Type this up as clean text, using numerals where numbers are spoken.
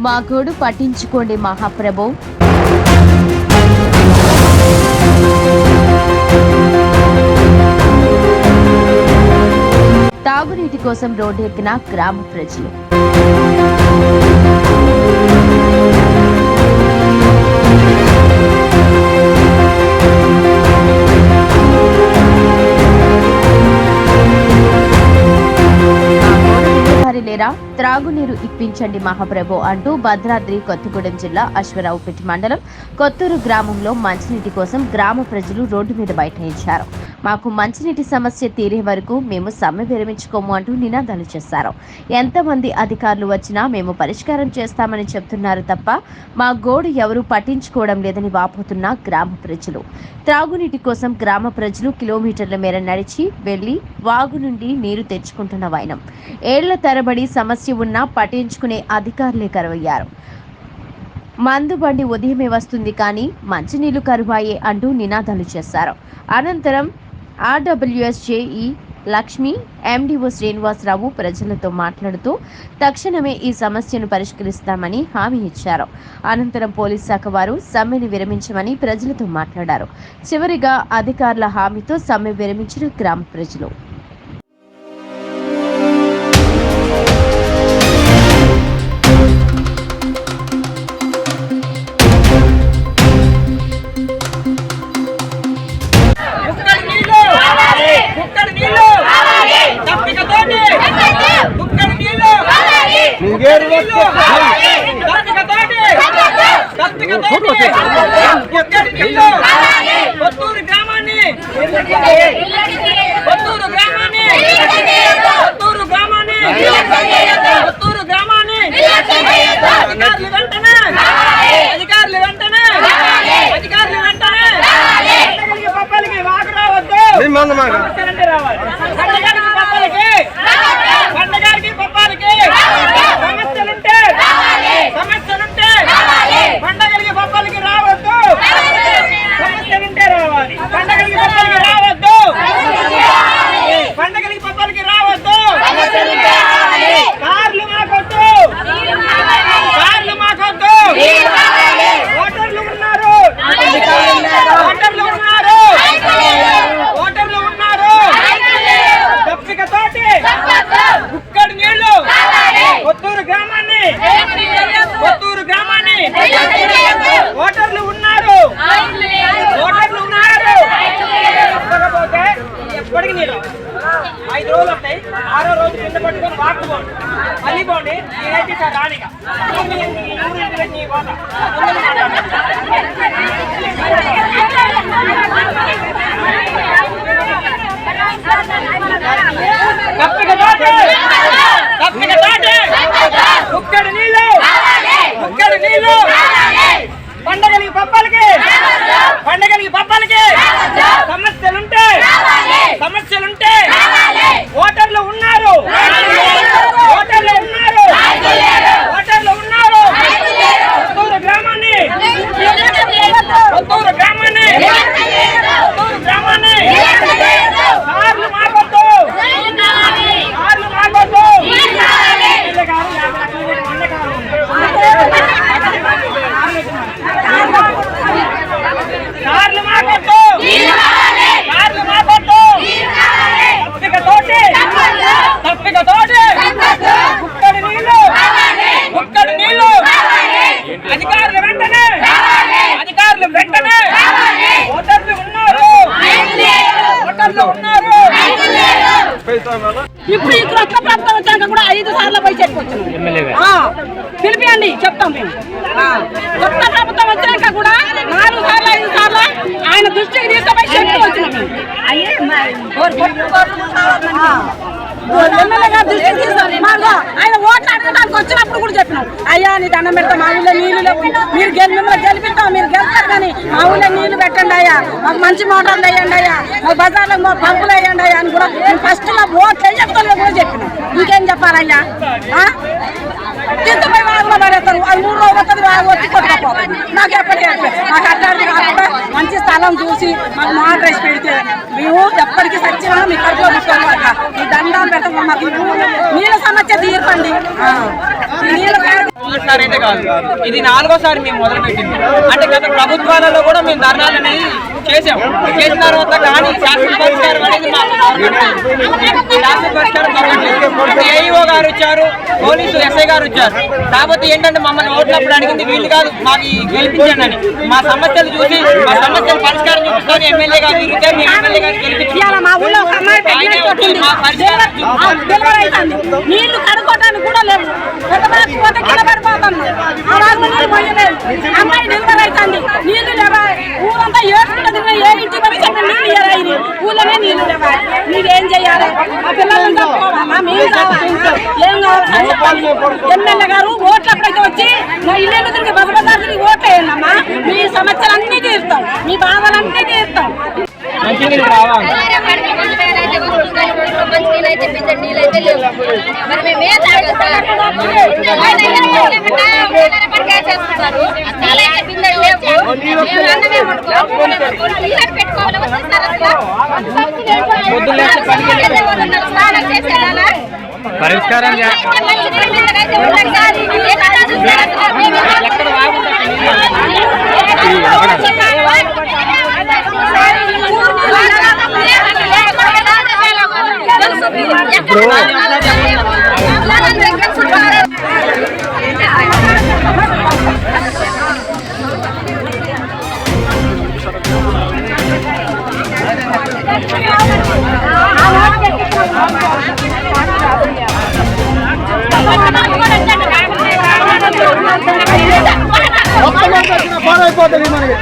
మా గోడు పట్టించుకోండి మహాప్రభు. తాగునీటి కోసం రోడ్డెక్కిన గ్రామ ప్రజలు. త్రాగునీరు ఇప్పించండి మహాప్రభు అంటూ భద్రాద్రి కొత్తగూడెం జిల్లా అశ్వరావుపేట మండలం కొత్తూరు గ్రామంలో మంచినీటి కోసం గ్రామ ప్రజలు రోడ్డు మీద బైఠాయించారు. మాకు మంచినీటి సమస్య తీరే వరకు మేము సమ్మె విరమించుకోము అంటూ నినాదాలు చేశారు. ఎంతమంది అధికారులు వచ్చినా మేము పరిష్కారం చేస్తామని చెప్తున్నారు తప్ప మా గోడు ఎవరూ పట్టించుకోవడం లేదని వాపోతున్న గ్రామ ప్రజలు. త్రాగునీటి కోసం గ్రామ ప్రజలు కిలోమీటర్ల మేర నడిచి వెళ్లి వాగు నుండి నీరు తెచ్చుకుంటున్న వైనం. ఏళ్ల తరబడి సమస్య ఉన్నా పట్టించుకునే అధికారులే కరువయ్యారు. మందు బండి ఉదయమే వస్తుంది కానీ మంచినీళ్లు కరువాయే అంటూ నినాదాలు చేశారు. అనంతరం ఆర్డబ్ల్యూఎస్జేఈ లక్ష్మి, ఎండిఓ శ్రీనివాసరావు ప్రజలతో మాట్లాడుతూ తక్షణమే ఈ సమస్యను పరిష్కరిస్తామని హామీ ఇచ్చారు. అనంతరం పోలీస్ శాఖ వారు సమ్మెను విరమించమని ప్రజలతో మాట్లాడారు. చివరిగా అధికారుల హామీతో సమ్మె విరమించిన గ్రామ ప్రజలు. ఇప్పుడు ఈ కొత్త ప్రభుత్వం వచ్చాక కూడా 5 సార్లు పోయి చెప్పుకొచ్చాం. పిలిపియండి చెప్తాం మేము. కొత్త ప్రభుత్వం వచ్చాక కూడా 4 సార్లు 5 సార్లు ఆయన దృష్టికి తీసుకుపోయి చెప్పి వచ్చినాం. ఎమ్మెల్యే గారు దృష్టికి తీసుకొని ఆయన ఓట్లు అడగడానికి వచ్చినప్పుడు కూడా చెప్పినాం, అయ్యా నీ దండం పెడతాం, మా ఊళ్ళో నీళ్లు లేవు, మీరు మిమ్మల్ని గెలిపిస్తాం, మీరు గెలుస్తారు కానీ మా ఊళ్ళో నీళ్లు పెట్టండి అయ్యా, మాకు మంచి మోటార్లు వేయండి అయ్యా, మా బజార్లో మా పంపులు వేయండి అయ్యా అని కూడా ఫస్ట్ మా ఓట్లు వేయకపోతే కూడా చెప్పినాం. ఇంకేం చెప్పాలయ్యా? తింటుపోయి వాగులో పడేస్తారు, అది 3 రోజులు వస్తుంది, వాగు వచ్చి కొట్టుకపోతుంది. నాకు ఎప్పటికీ మాకు అట్లాంటివి కాకుండా మంచి స్థలం చూసి మాకు మోటార్ వేసి పెడితే మేము ఎప్పటికీ సచ్చినా మీ కడుపులో తీసుకోవాలి. ఈ దండాలు పెట్టడం మాకు నీళ్ళ సమస్య తీర్పండి. నీళ్ళ మొదటిసారి అయితే కాదు, ఇది 4వ సారి మేము మొదలుపెట్టింది. అంటే గత ప్రభుత్వాలలో కూడా మేము ధర్నాలు అనేది చేసాం. చేసిన తర్వాత కానీ శాశ్వత పరిష్కారం అనేది ఏఈఓ గారు వచ్చారు, పోలీసు ఎస్ఐ గారు వచ్చారు. కాకపోతే ఏంటంటే మమ్మల్ని ఓట్లప్పుడు అడిగింది వీళ్ళు కాదు, మాకు గెలిపించండి అని. మా సమస్యలు చూసి మా సమస్యలు పరిష్కారం చూపిస్తాను ఎమ్మెల్యే గారు తిరిగితే మీ ఎమ్మెల్యే గారు నీళ్లు కడుక్కోవడానికి కూడా లేవు. అమ్మాయి డెలివరీ అవుతుంది, నీళ్లు లేవా? ఊరంతా ఏడుకుంటుంది. ఏ ఇంటికి వచ్చి నీళ్ళు ఇయ్యరా? ఊళ్ళోనే నీళ్లు లేవా? మీరేం చెయ్యాలి? ఆ పిల్లలంతా పోవాలా? మేము కావాలి, ఏం కావాలి చెప్పాలి. ఎమ్మెల్యే గారు ఓట్లప్పుడైతే వచ్చి మా ఇల్లు తిరిగి బసబసా తిరిగి ఓట్లు వేయండమ్మా. మీ సమస్యలన్నీ తీరుతాం, మీ బాధలన్నీ తీరుతాం. మంచినీళ్ళు రావాలి. పరిష్కారం అయిపోతుంది మనకి.